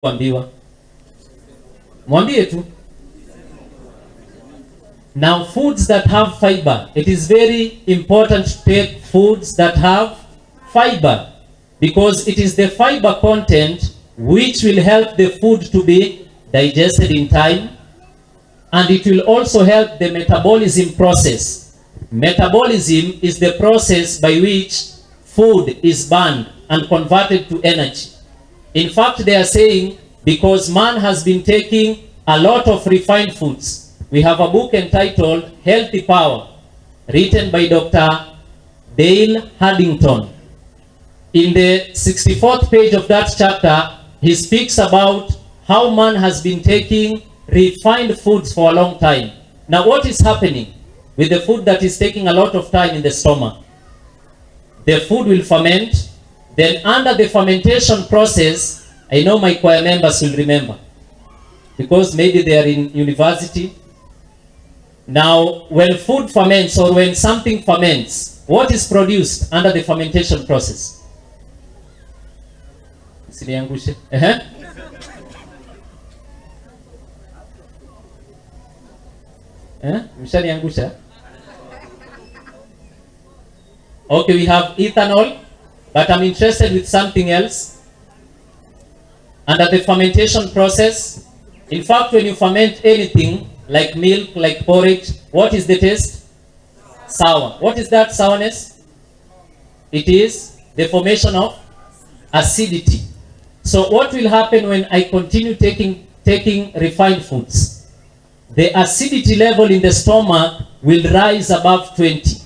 kuambiwa. Mwambie tu. Now foods that have fiber, it is very important to take foods that have fiber because it is the fiber content which will help the food to be digested in time, and it will also help the metabolism process. Metabolism is the process by which food is burned and converted to energy. In fact, they are saying because man has been taking a lot of refined foods. We have a book entitled Healthy Power, written by Dr. Dale Haddington. In the 64th page of that chapter, he speaks about how man has been taking refined foods for a long time. Now, what is happening with the food that is taking a lot of time in the stomach? The food will ferment. Then under the fermentation process, I know my choir members will remember, because maybe they are in university. Now, when food ferments or when something ferments, what is produced under the fermentation process? Okay, we have ethanol, but I'm interested with something else. Under the fermentation process, in fact, when you ferment anything, like milk, like porridge, what is the taste? Sour. What is that sourness? It is the formation of acidity. So what will happen when I continue taking refined foods? The acidity level in the stomach will rise above 20.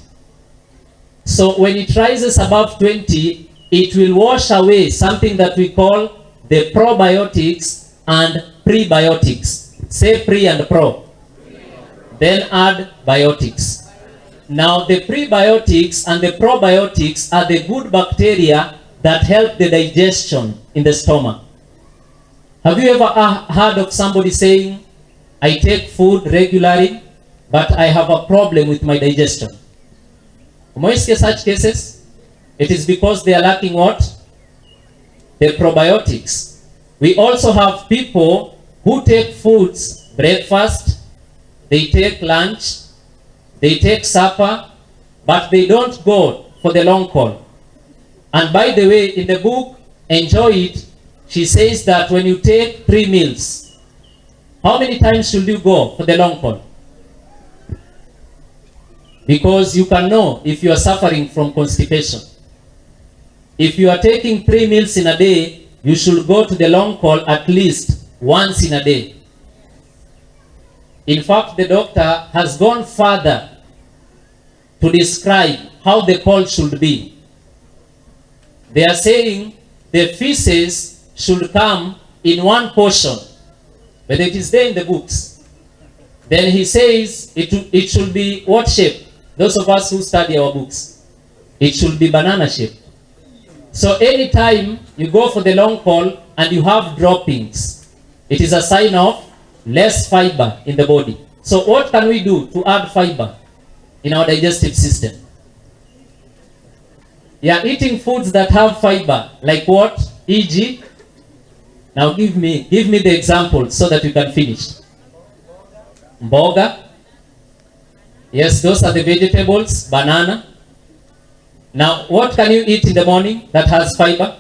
So when it rises above 20, it will wash away something that we call the probiotics and prebiotics. Say pre and pro. Then add biotics. Now the prebiotics and the probiotics are the good bacteria that help the digestion in the stomach. Have you ever heard of somebody saying, I take food regularly, but I have a problem with my digestion? Umeisikia such cases? It is because they are lacking what? The probiotics. We also have people who take foods, breakfast, they take lunch, they take supper, but they don't go for the long haul. And by the way, in the book, Enjoy It, she says that when you take 3 meals, how many times should you go for the long haul? Because you can know if you are suffering from constipation. If you are taking 3 meals in a day, you should go to the long haul at least once in a day. In fact, the doctor has gone further to describe how the call should be. They are saying the feces should come in one portion, but it is there in the books. Then he says it should be what shape? Those of us who study our books, it should be banana shape. So anytime you go for the long haul and you have droppings, it is a sign of less fiber in the body. So what can we do to add fiber in our digestive system? Yeah, eating foods that have fiber, like what? E.g. Now give me the example so that you can finish. Mboga. Yes, those are the vegetables. Banana. Now, what can you eat in the morning that has fiber?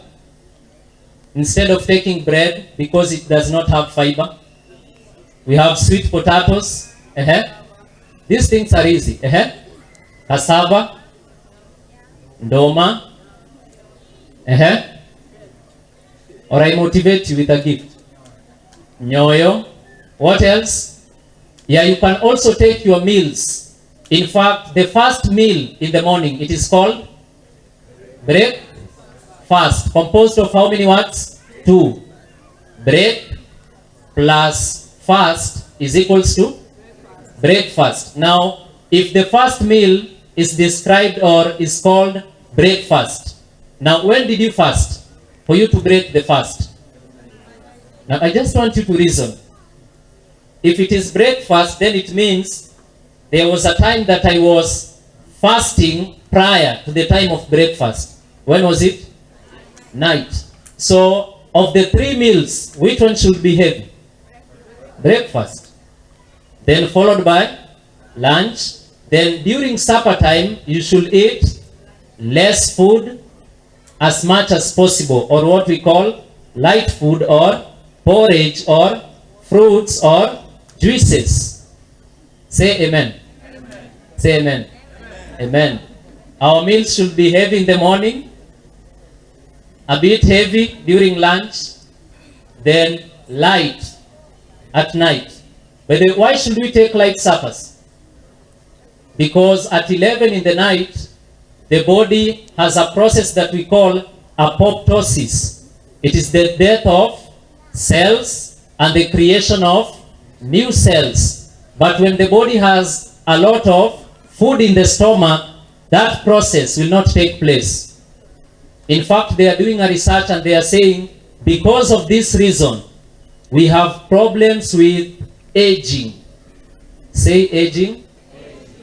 Instead of taking bread, because it does not have fiber, we have sweet potatoes. These things are easy. Cassava, ndoma. Or I motivate you with a gift. Nyoyo. What else? Yeah, you can also take your meals. In fact, the first meal in the morning, it is called breakfast. Composed of how many words? 2. Break plus fast is equals to breakfast. Now, if the first meal is described or is called breakfast, now when did you fast? For you to break the fast. Now, I just want you to reason. If it is breakfast, then it means there was a time that I was fasting prior to the time of breakfast. When was it? Night. So of the 3 meals, which one should be heavy? Breakfast. Then followed by lunch. Then during supper time, you should eat less food as much as possible, or what we call light food, or porridge, or fruits, or juices. Say amen. Amen. Say amen. Amen. Amen. Our meals should be heavy in the morning, a bit heavy during lunch, then light at night. But then why should we take light suppers? Because at 11 in the night, the body has a process that we call apoptosis. It is the death of cells and the creation of new cells. But when the body has a lot of food in the stomach, that process will not take place. In fact, they are doing a research and they are saying, because of this reason, we have problems with aging. Say aging.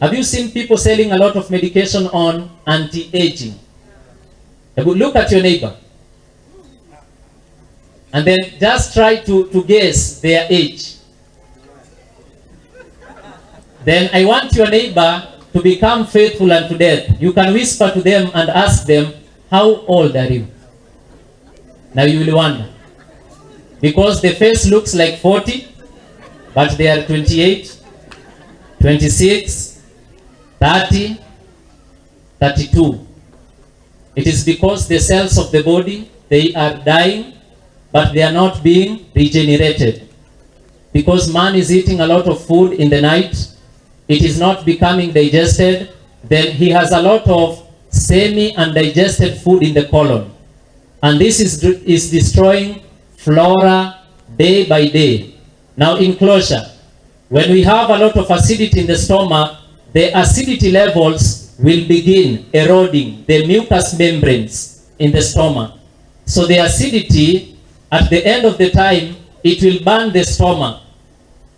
Have you seen people selling a lot of medication on anti-aging? Look at your neighbor. And then just try to guess their age. Then I want your neighbor to become faithful unto death. You can whisper to them and ask them, how old are you? Now you will wonder. Because the face looks like 40, but they are 28, 26, 30, 32. It is because the cells of the body, they are dying, but they are not being regenerated. Because man is eating a lot of food in the night, it is not becoming digested, then he has a lot of semi-undigested food in the colon. And this is destroying flora day by day. Now in closure, when we have a lot of acidity in the stomach, the acidity levels will begin eroding the mucous membranes in the stomach. So the acidity, at the end of the time, it will burn the stomach.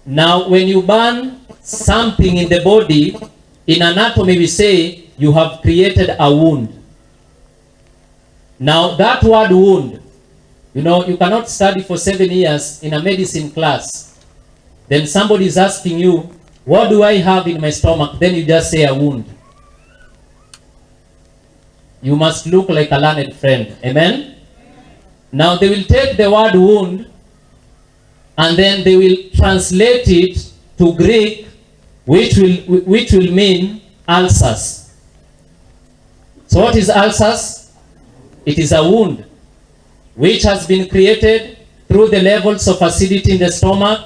Now when you burn something in the body, in anatomy we say you have created a wound. Now that word wound, you cannot study for 7 years in a medicine class. Then somebody is asking you, what do I have in my stomach? Then you just say a wound. You must look like a learned friend. Amen? Now they will take the word wound and then they will translate it to Greek, which will mean ulcers. So what is ulcers? It is a wound which has been created through the levels of acidity in the stomach,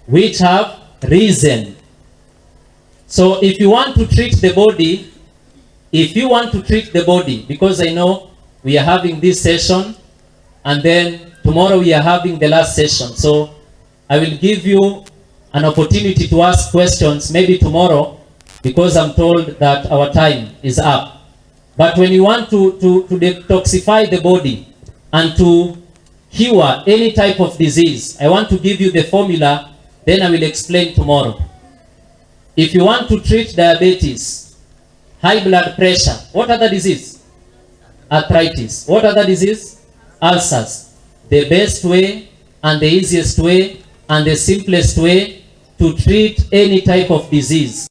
which have risen. So if you want to treat the body, because I know we are having this session and then tomorrow we are having the last session. So I will give you an opportunity to ask questions maybe tomorrow, because I'm told that our time is up. But when you want to detoxify the body and to cure any type of disease, I want to give you the formula, then I will explain tomorrow. If you want to treat diabetes, high blood pressure, what other disease? Arthritis. What other disease? Ulcers. The best way and the easiest way and the simplest way to treat any type of disease